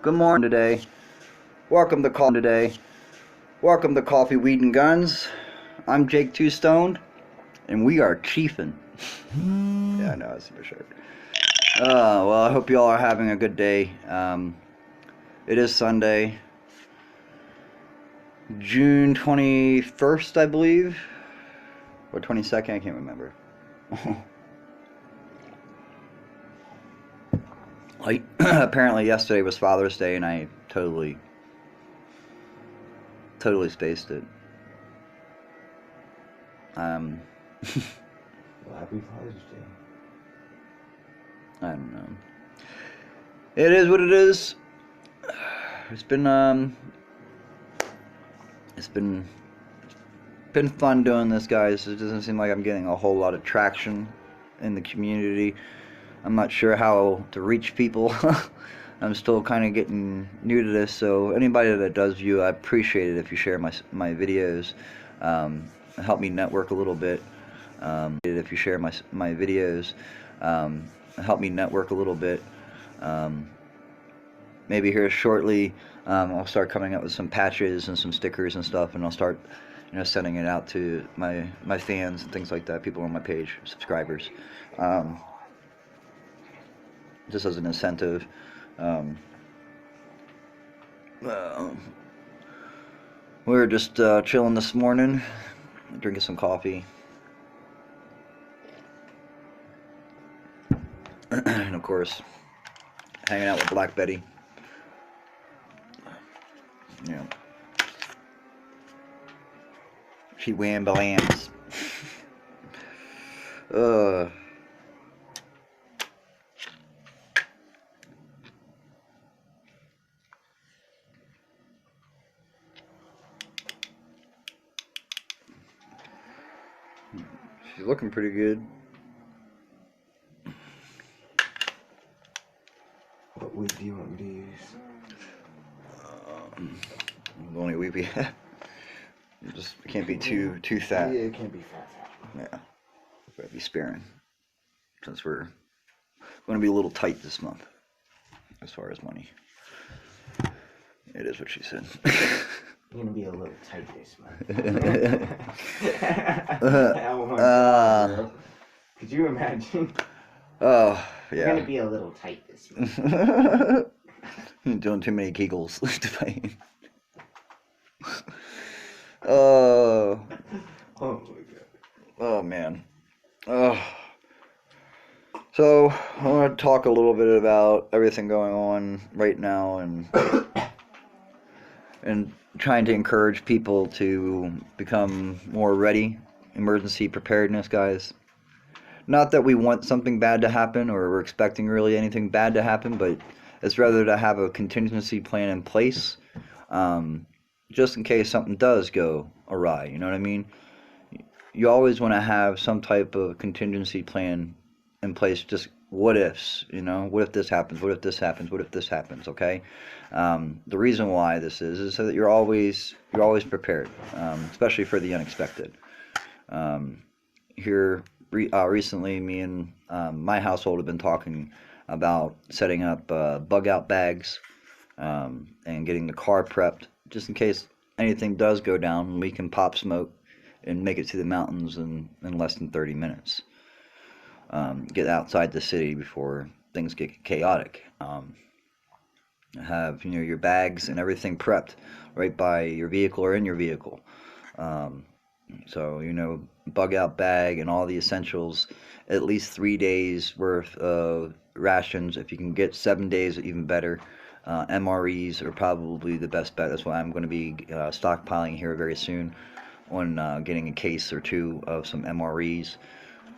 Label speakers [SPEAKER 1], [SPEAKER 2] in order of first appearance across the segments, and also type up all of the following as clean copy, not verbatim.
[SPEAKER 1] Good morning today. Welcome to Coffee, Weed, and Guns. I'm Jake Two Stoned, and we are chiefing. Yeah, I know, that's for sure. Well, I hope you all are having a good day. It is Sunday, June 21st, I believe, or 22nd, I can't remember. Apparently yesterday was Father's Day, and I totally spaced it.
[SPEAKER 2] Well, happy Father's Day.
[SPEAKER 1] I don't know. It is what it is. It's been fun doing this, guys. It doesn't seem like I'm getting a whole lot of traction in the community. I'm not sure how to reach people. I'm still kind of getting new to this, so anybody that does view, I appreciate it if you share my videos. Help me network a little bit. If you share my videos, help me network a little bit. Maybe here shortly, I'll start coming up with some patches and some stickers and stuff, and I'll start, sending it out to my fans and things like that, people on my page, subscribers. Just as an incentive. We were just chilling this morning, drinking some coffee, and of course, hanging out with Black Betty. Yeah, she wham-balams. She's looking pretty good.
[SPEAKER 2] What weed do you want me to use?
[SPEAKER 1] The only weed we have. It can't be too fat.
[SPEAKER 2] Yeah, it can't be fat.
[SPEAKER 1] Yeah, gotta be sparing, since we're going to be a little tight this month as far as money. It is what she said.
[SPEAKER 2] You're gonna be a little tight this month.
[SPEAKER 1] Oh
[SPEAKER 2] my God, bro. Could you imagine?
[SPEAKER 1] Oh, yeah.
[SPEAKER 2] You're gonna be a little tight this month.
[SPEAKER 1] Doing too many giggles to fight. Oh
[SPEAKER 2] my God.
[SPEAKER 1] Oh man. So I want to talk a little bit about everything going on right now, and trying to encourage people to become more ready. Emergency preparedness, guys. Not that we want something bad to happen, or we're expecting really anything bad to happen, but it's rather to have a contingency plan in place, just in case something does go awry. You know what I mean? You always want to have some type of contingency plan in place. Just what ifs, what if this happens? What if this happens? What if this happens? Okay. The reason why this is so that you're always prepared, especially for the unexpected. Recently, me and my household have been talking about setting up bug out bags, and getting the car prepped just in case anything does go down. We can pop smoke and make it to the mountains in less than 30 minutes. Get outside the city before things get chaotic. Have your bags and everything prepped right by your vehicle or in your vehicle. So bug out bag and all the essentials, at least 3 days worth of rations. If you can get 7 days, even better. MREs are probably the best bet. That's why I'm going to be stockpiling here very soon on getting a case or two of some MREs,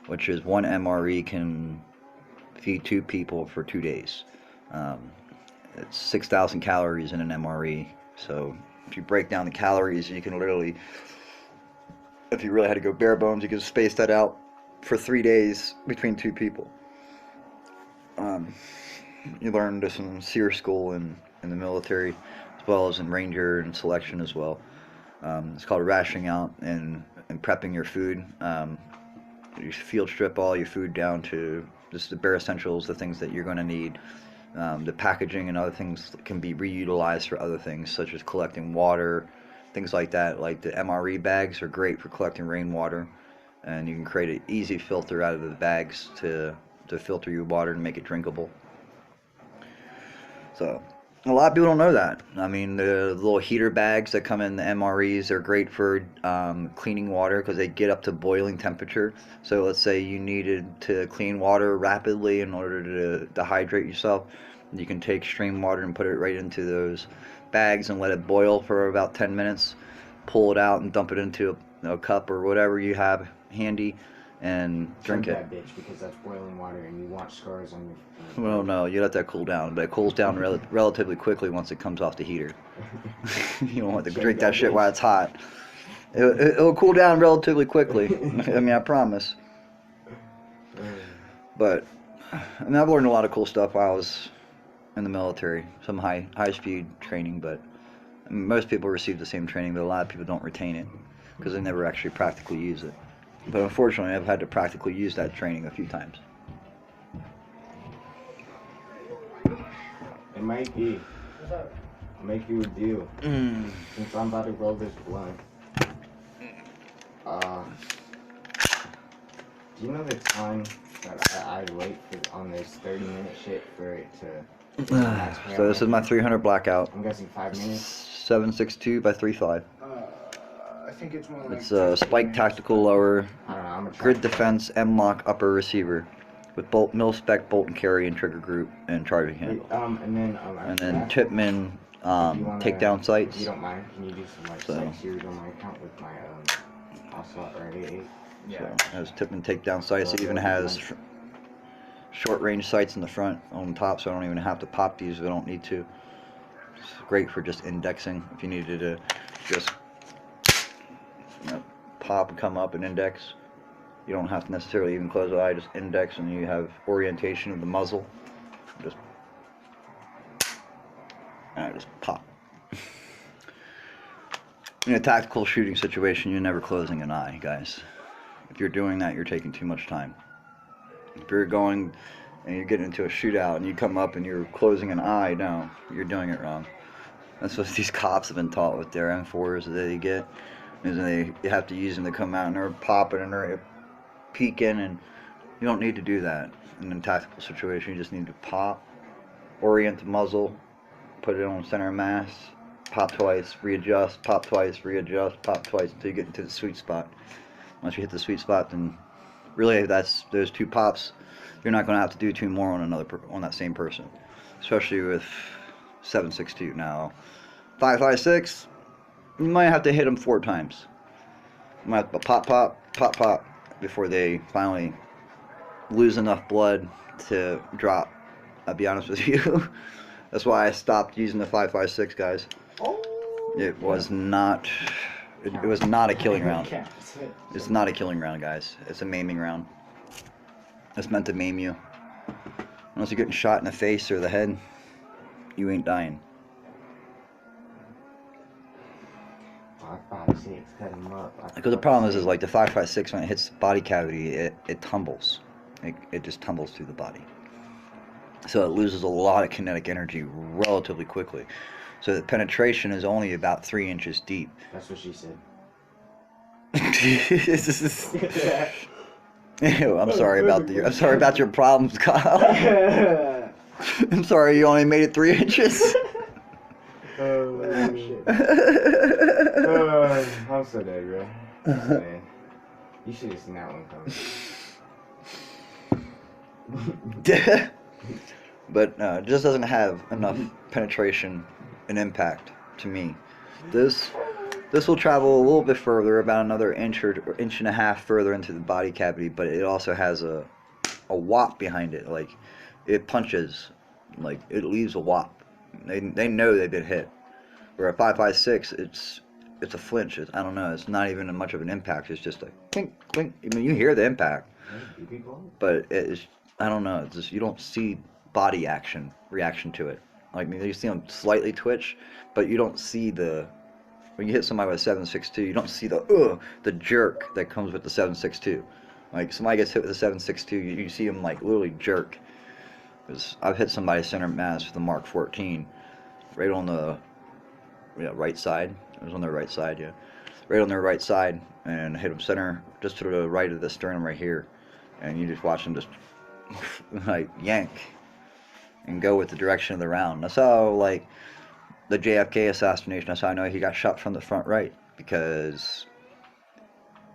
[SPEAKER 1] which is one MRE can feed 2 people for 2 days. It's 6,000 calories in an MRE. So if you break down the calories, you can literally, if you really had to go bare bones, you could space that out for 3 days between 2 people. You learn this in SEER school in the military, as well as in Ranger and selection as well. It's called rationing out and prepping your food. You field strip all your food down to just the bare essentials, the things that you're going to need The packaging and other things can be reutilized for other things, such as collecting water, things like that. Like the MRE bags are great for collecting rainwater, and you can create an easy filter out of the bags to filter your water and make it drinkable. So a lot of people don't know that. I mean, the little heater bags that come in the MREs are great for cleaning water because they get up to boiling temperature. So let's say you needed to clean water rapidly in order to dehydrate yourself. You can take stream water and put it right into those bags and let it boil for about 10 minutes. Pull it out and dump it into a cup or whatever you have handy and drink it.
[SPEAKER 2] That bitch, because that's boiling water and you want scars on your.
[SPEAKER 1] Well, no, you let that cool down, but it cools down relatively quickly once it comes off the heater. You don't want to drink that shit while it's hot. It'll cool down relatively quickly. I mean, I promise. But I mean, I've learned a lot of cool stuff while I was in the military. Some high speed training, but most people receive the same training, but a lot of people don't retain it because they never actually practically use it. But unfortunately, I've had to practically use that training a few times.
[SPEAKER 2] It might be. I'll make you a deal. Since I'm about to roll this blunt. Do you know the time that I wait on this 30-minute shit for it to...
[SPEAKER 1] So this is my 300 blackout.
[SPEAKER 2] I'm guessing 5 minutes?
[SPEAKER 1] 762 by 35.
[SPEAKER 3] I think it's more like...
[SPEAKER 1] It's a spike tactical lower,
[SPEAKER 2] I don't know, I'm
[SPEAKER 1] grid defense, M-lock upper receiver with mil-spec bolt and carry and trigger group and charging handle.
[SPEAKER 2] And
[SPEAKER 1] then Tipman takedown
[SPEAKER 2] If
[SPEAKER 1] sights.
[SPEAKER 2] you don't mind, can you do some like sight series on my account with my Ocelot or AA?
[SPEAKER 1] So it has Tipman takedown sights. It even has short range sights in the front on top, so I don't even have to pop these if I don't need to. It's great for just indexing if you needed to just pop and come up and index. You don't have to necessarily even close the eye, just index, and you have orientation of the muzzle. Just pop. In a tactical shooting situation, you're never closing an eye, guys. If you're doing that, you're taking too much time. If you're going and you're getting into a shootout and you come up and you're closing an eye, no, you're doing it wrong. That's what these cops have been taught with their M4s that they get, is they have to use them to come out and they're popping and they're peeking, and you don't need to do that in a tactical situation. You just need to pop, orient the muzzle, put it on center mass, pop twice, readjust, pop twice, readjust, pop twice until you get into the sweet spot. Once you hit the sweet spot, then really that's those two pops. You're not going to have to do two more on that same person, especially with 7.62. Now 5.56, you might have to hit them 4 times. You might have to pop, pop, pop, pop before they finally lose enough blood to drop. I'll be honest with you. That's why I stopped using the 5.56, guys. It was not. It was not a killing round. It's not a killing round, guys. It's a maiming round. It's meant to maim you. Unless you're getting shot in the face or the head, you ain't dying.
[SPEAKER 2] 5.56, cut him up.
[SPEAKER 1] Because the problem is like the 5.56, when it hits the body cavity, it tumbles. It just tumbles through the body. So it loses a lot of kinetic energy relatively quickly. So the penetration is only about 3 inches deep.
[SPEAKER 2] That's what she said.
[SPEAKER 1] Ew, I'm sorry about your problems, Kyle. I'm sorry you only made it 3 inches.
[SPEAKER 2] Oh, shit. I'm so dead, bro. Man. You should have seen that one coming.
[SPEAKER 1] But it just doesn't have enough penetration and impact to me. This will travel a little bit further, about another inch or inch and a half further into the body cavity, but it also has a whop behind it. Like, it punches, like it leaves a whop. They know they've been hit. Where a 5.56, it's a flinch. I don't know. It's not even much of an impact. It's just a clink, clink. I mean, you hear the impact, but it's, I don't know. It's just, you don't see body reaction to it. Like, you see them slightly twitch, but you don't see when you hit somebody with a 7.62, you don't see the jerk that comes with the 7.62. Like, somebody gets hit with a 7.62, you see them like literally jerk. Because I've hit somebody center mass with the Mark 14 right on the right side. It was on their right side, yeah. Right on their right side, and hit them center just to the right of the sternum right here. And you just watch them just like yank and go with the direction of the round. That's how, like, the JFK assassination, that's how I know he got shot from the front right. Because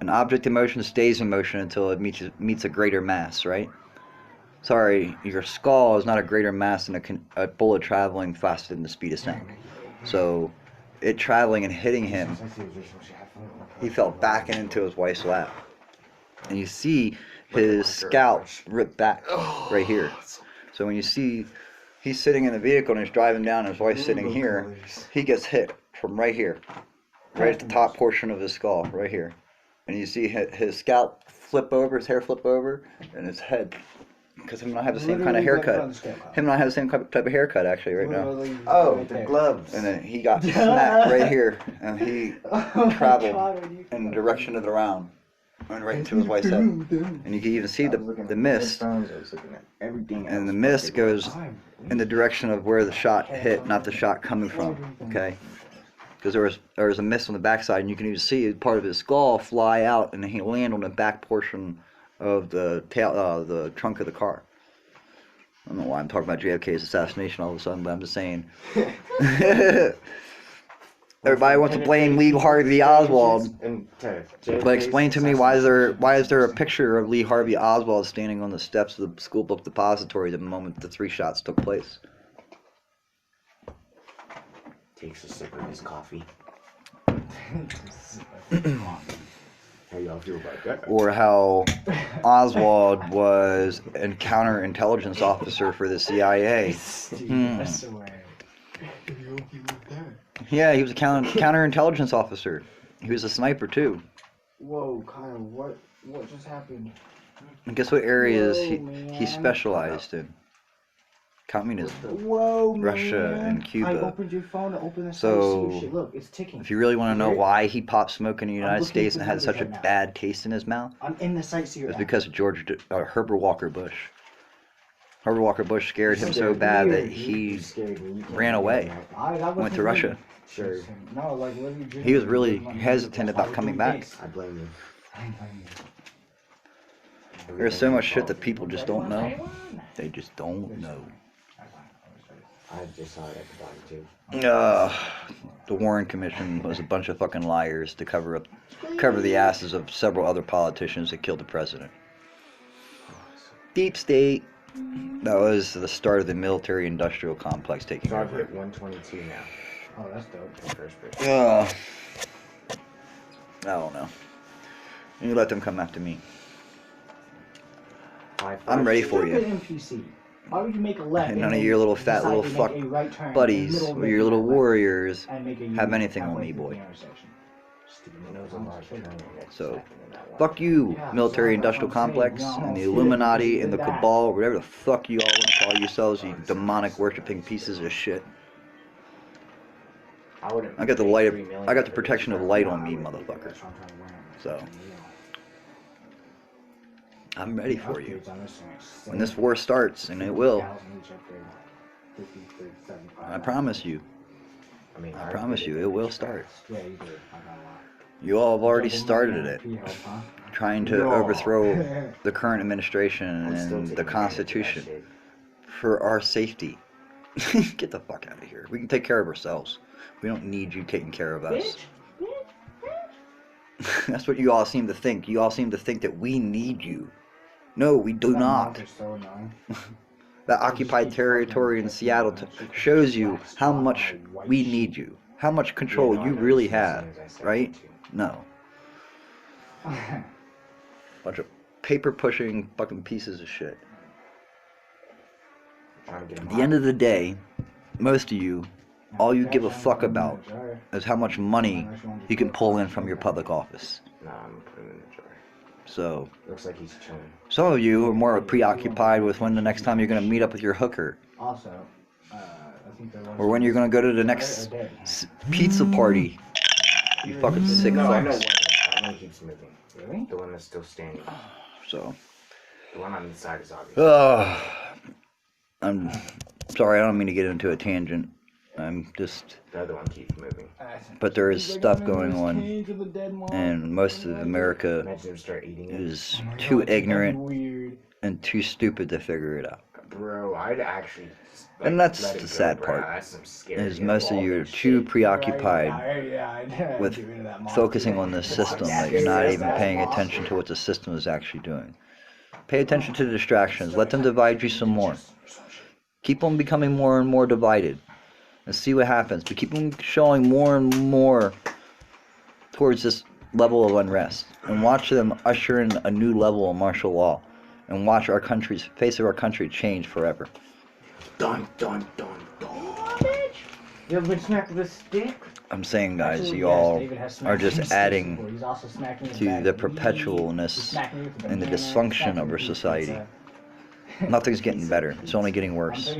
[SPEAKER 1] an object in motion stays in motion until it meets a greater mass, right? Sorry, your skull is not a greater mass than a bullet traveling faster than the speed of sound. So, it traveling and hitting him, he fell back into his wife's lap. And you see his scalp ripped back right here. So when you see he's sitting in the vehicle and he's driving down and his wife's sitting here, he gets hit from right here. Right at the top portion of his skull, right here. And you see his scalp flip over, his hair flip over, and his head. Because him and I have the same kind of haircut. Him and I have the same type of haircut, actually, right now.
[SPEAKER 2] Oh, the gloves.
[SPEAKER 1] And then he got smacked right here, and he traveled in the direction of the round. Went right into his wife's head. And you can even see the mist. And the mist goes in the direction of where the shot hit, not the shot coming from. Okay? Because there was a mist on the backside, and you can even see part of his skull fly out, and he land on the back portion of the the trunk of the car. I don't know why I'm talking about JFK's assassination all of a sudden, but I'm just saying. Everybody wants to blame Lee Harvey Oswald, but explain to me why is there a picture of Lee Harvey Oswald standing on the steps of the school book depository the moment the 3 shots took place?
[SPEAKER 2] Takes a sip of his coffee. How y'all feel about that?
[SPEAKER 1] Or how Oswald was a counterintelligence officer for the CIA. Yeah, he was a counterintelligence officer. He was a sniper too.
[SPEAKER 2] Whoa, Kyle, what just happened?
[SPEAKER 1] And guess what areas he specialized in? Communism,
[SPEAKER 2] Whoa,
[SPEAKER 1] Russia,
[SPEAKER 2] man.
[SPEAKER 1] and Cuba.
[SPEAKER 2] I opened your phone to open the
[SPEAKER 1] So,
[SPEAKER 2] shit. Look, it's ticking.
[SPEAKER 1] If you really want to know why he popped smoke in the United
[SPEAKER 2] looking
[SPEAKER 1] States
[SPEAKER 2] for
[SPEAKER 1] and had
[SPEAKER 2] numbers
[SPEAKER 1] such a
[SPEAKER 2] right now.
[SPEAKER 1] bad taste in his mouth,
[SPEAKER 2] I'm in the sightseer
[SPEAKER 1] it's
[SPEAKER 2] app.
[SPEAKER 1] because of Herbert Walker Bush. Herbert Walker Bush scared him so bad that he ran away, went to Russia.
[SPEAKER 2] Sure. No, like, what are you doing?
[SPEAKER 1] He was really hesitant about coming back.
[SPEAKER 2] I blame you.
[SPEAKER 1] There's so much shit that people just don't know. They just don't know.
[SPEAKER 2] I just saw it at the bottom too.
[SPEAKER 1] The Warren Commission was a bunch of fucking liars to cover the asses of several other politicians that killed the president. Deep state. That was the start of the military-industrial complex taking
[SPEAKER 2] So I've
[SPEAKER 1] over.
[SPEAKER 2] hit 122 now. Oh, that's dope. The first person.
[SPEAKER 1] I don't know. You let them come after me. I'm ready for you.
[SPEAKER 2] NPC. Why would you make a left?
[SPEAKER 1] And none of your little fat little fuck buddies or your little warriors have anything on me, boy. So, fuck you, military-industrial complex, and the Illuminati and the Cabal, whatever the fuck you all want to call yourselves, you demonic worshipping pieces of shit. I got the protection of light on me, motherfucker. So, I'm ready for you. When this war starts, and it will, I promise you, it will start. You all have already started it, trying to overthrow the current administration and the Constitution for our safety. Get the fuck out of here. We can take care of ourselves. We don't need you taking care of us. That's what you all seem to think. You all seem to think that we need you. No, we do not. That occupied territory in Seattle shows you how much we need you. How much control you really have, right? No. Bunch of paper-pushing fucking pieces of shit. At the end of the day, most of you, all you give a fuck about is how much money you can pull in from your public office.
[SPEAKER 2] Nah, I'm putting it in the jar.
[SPEAKER 1] So,
[SPEAKER 2] Looks like he's chilling.
[SPEAKER 1] some of you are more preoccupied with when the next time you're going to meet up with your hooker.
[SPEAKER 2] Also, I think
[SPEAKER 1] Or when you're going to go to the next pizza party. You fucking sick
[SPEAKER 2] No, I know
[SPEAKER 1] fucks.
[SPEAKER 2] one. That one keeps moving. Really? The one that's still standing.
[SPEAKER 1] So,
[SPEAKER 2] The one on the side is obvious.
[SPEAKER 1] I'm sorry, I don't mean to get into a tangent. I'm just,
[SPEAKER 2] The other one keeps moving.
[SPEAKER 1] but there is stuff going on, and most of America
[SPEAKER 2] Imagine them start eating it.
[SPEAKER 1] is too ignorant and too stupid to figure it out.
[SPEAKER 2] Bro, I'd actually
[SPEAKER 1] And that's
[SPEAKER 2] let it
[SPEAKER 1] the
[SPEAKER 2] go,
[SPEAKER 1] sad
[SPEAKER 2] bro.
[SPEAKER 1] part,
[SPEAKER 2] That's some scary
[SPEAKER 1] is most of you are
[SPEAKER 2] evolving
[SPEAKER 1] too
[SPEAKER 2] shit.
[SPEAKER 1] preoccupied with focusing on the system that you're not even paying attention to what the system is actually doing. Pay attention to the distractions. Let them divide you some more. Keep them becoming more and more divided, and see what happens. But keep them showing more and more towards this level of unrest, and watch them usher in a new level of martial law, and watch our country's face of our country change forever.
[SPEAKER 2] Dun dun dun dun. You ever been smacked with a stick?
[SPEAKER 1] I'm saying, guys, you all are just adding to the perpetualness and the dysfunction of our society. Nothing's getting better. It's only getting worse.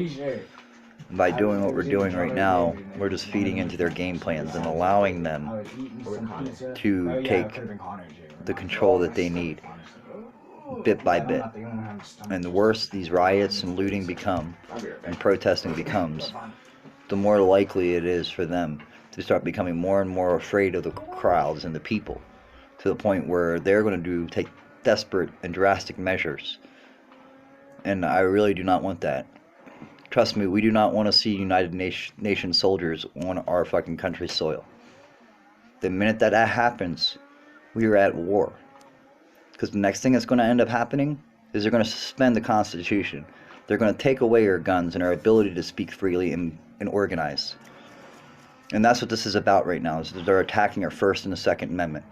[SPEAKER 1] By doing what we're doing right now, we're just feeding into their game plans and allowing them to take the control that they need, bit by bit. And the worse these riots and looting become, and protesting becomes, the more likely it is for them to start becoming more and more afraid of the crowds and the people, to the point where they're going to take desperate and drastic measures. And I really do not want that. Trust me, we do not want to see United Nations soldiers on our fucking country's soil. The minute that happens, we are at war. Because the next thing that's going to end up happening is they're going to suspend the Constitution. They're going to take away our guns and our ability to speak freely and organize. And that's what this is about right now, is that they're attacking our First and the Second Amendment.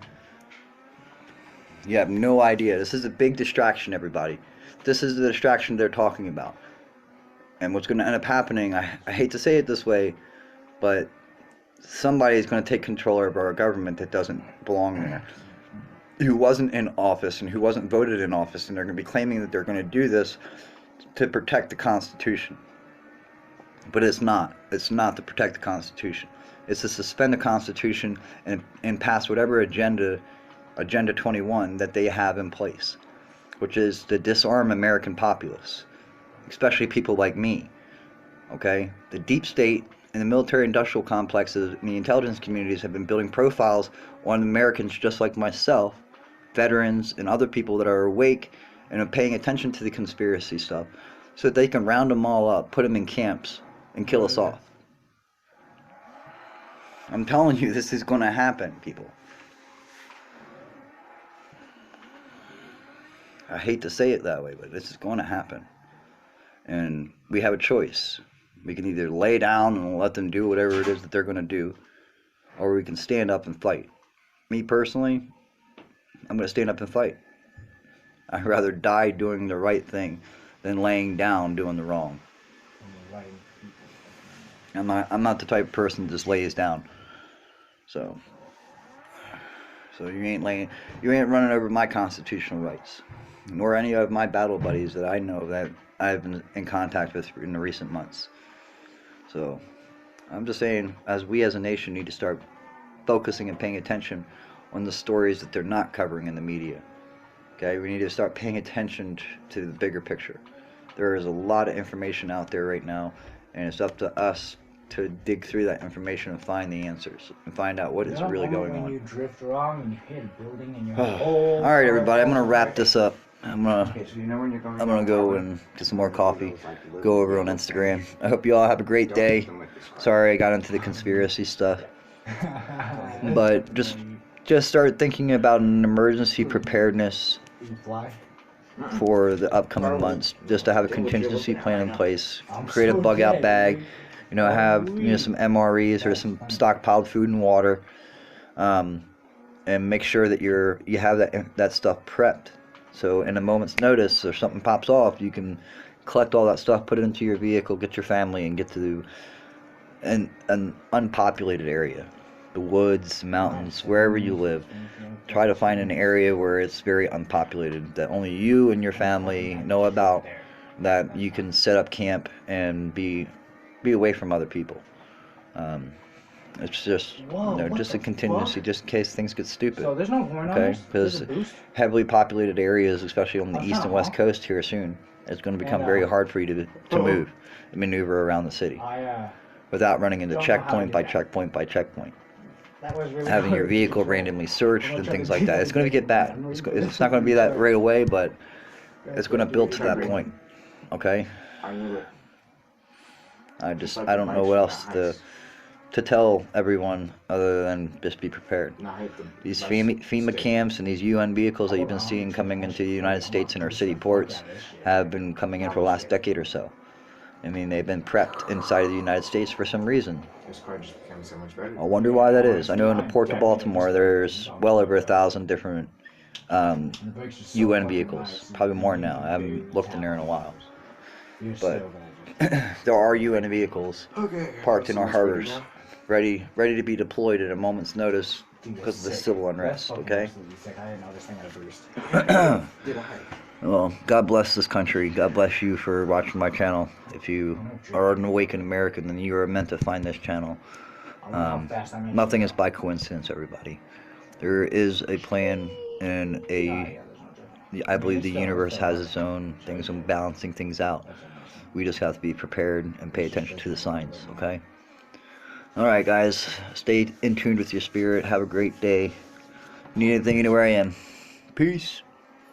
[SPEAKER 1] You have no idea. This is a big distraction, everybody. This is the distraction they're talking about. And what's going to end up happening, I hate to say it this way, but somebody is going to take control of our government that doesn't belong there, who wasn't in office and who wasn't voted in office, and they're going to be claiming that they're going to do this to protect the Constitution. But it's not. It's not to protect the Constitution. It's to suspend the Constitution and pass whatever Agenda 21 that they have in place, which is to disarm American populace, especially people like me. Okay? The deep state and the military-industrial complexes and the intelligence communities have been building profiles on Americans just like myself, veterans, and other people that are awake and are paying attention to the conspiracy stuff, so that they can round them all up, put them in camps, and kill us off. I'm telling you, this is going to happen, people. I hate to say it that way, but this is going to happen. And we have a choice. We can either lay down and let them do whatever it is that they're going to do, or we can stand up and fight. Me personally, I'm going to stand up and fight. I'd rather die doing the right thing than laying down doing the wrong. I'm not the type of person that just lays down. So you ain't running over my constitutional rights, nor any of my battle buddies that I know that I've been in contact with in the recent months. So I'm just saying, as we as a nation need to start focusing and paying attention on the stories that they're not covering in the media. Okay, we need to start paying attention to the bigger picture. There is a lot of information out there right now, and it's up to us to dig through that information and find the answers and find out what is really going on.
[SPEAKER 3] You drift wrong and you hit a building and you're
[SPEAKER 1] All right, everybody, I'm gonna wrap this up. I'm gonna go and get some more coffee, go over on Instagram. I hope you all have a great day. Sorry I got into the conspiracy stuff, but just start thinking about an emergency preparedness for the upcoming months, just to have a contingency plan in place. Create a bug out bag, have some MREs or some stockpiled food and water, and make sure that you have that stuff prepped, so in a moment's notice or something pops off, you can collect all that stuff, put it into your vehicle, get your family, and get to an unpopulated area, the woods, mountains, wherever you live. Try to find an area where it's very unpopulated, that only you and your family know about, that you can set up camp and be away from other people. It's just just a contingency, just in case things get stupid.
[SPEAKER 3] So there's no horn on
[SPEAKER 1] Okay,
[SPEAKER 3] this?
[SPEAKER 1] because heavily populated areas, especially on the east and west coast here soon, it's going to become very hard for you to move and maneuver around the city
[SPEAKER 3] I
[SPEAKER 1] without running into
[SPEAKER 3] don't know how to
[SPEAKER 1] checkpoint
[SPEAKER 3] do
[SPEAKER 1] by
[SPEAKER 3] that.
[SPEAKER 1] checkpoint by checkpoint.
[SPEAKER 3] That was really
[SPEAKER 1] Having your
[SPEAKER 3] hard to
[SPEAKER 1] vehicle
[SPEAKER 3] control.
[SPEAKER 1] randomly searched
[SPEAKER 3] I'm not
[SPEAKER 1] and
[SPEAKER 3] trying
[SPEAKER 1] things
[SPEAKER 3] to
[SPEAKER 1] like
[SPEAKER 3] do
[SPEAKER 1] that. It's going to get bad.
[SPEAKER 3] I'm
[SPEAKER 1] It's not going to be that right away, but it's going to build to that
[SPEAKER 2] Prepared.
[SPEAKER 1] point. Okay?
[SPEAKER 2] I knew it.
[SPEAKER 1] I
[SPEAKER 2] Just
[SPEAKER 1] I don't know what else to tell everyone other than just be prepared.
[SPEAKER 2] Not hit the
[SPEAKER 1] These
[SPEAKER 2] bus
[SPEAKER 1] FEMA
[SPEAKER 2] stick.
[SPEAKER 1] camps and these UN vehicles that you've been seeing coming into the United States and our city ports have been coming in for the last decade or so. I mean, they've been prepped inside of the United States for some reason.
[SPEAKER 2] This car just became so much better.
[SPEAKER 1] I wonder why that is. I know in the port of Baltimore there's well over 1,000 different UN vehicles, probably more now. I haven't looked in there in a while. But there are UN vehicles parked in our harbors, ready to be deployed at a moment's notice because of the civil unrest, okay?
[SPEAKER 3] I didn't know this thing had a boost.
[SPEAKER 2] Did I?
[SPEAKER 1] Well, God bless this country. God bless you for watching my channel. If you are an awakened American, then you are meant to find this channel. Nothing is by coincidence, everybody. There is a plan and I believe the universe has its own things and balancing things out. We just have to be prepared and pay attention to the signs, okay? Alright, guys. Stay in tune with your spirit. Have a great day. Need anything, you know where I am. Peace.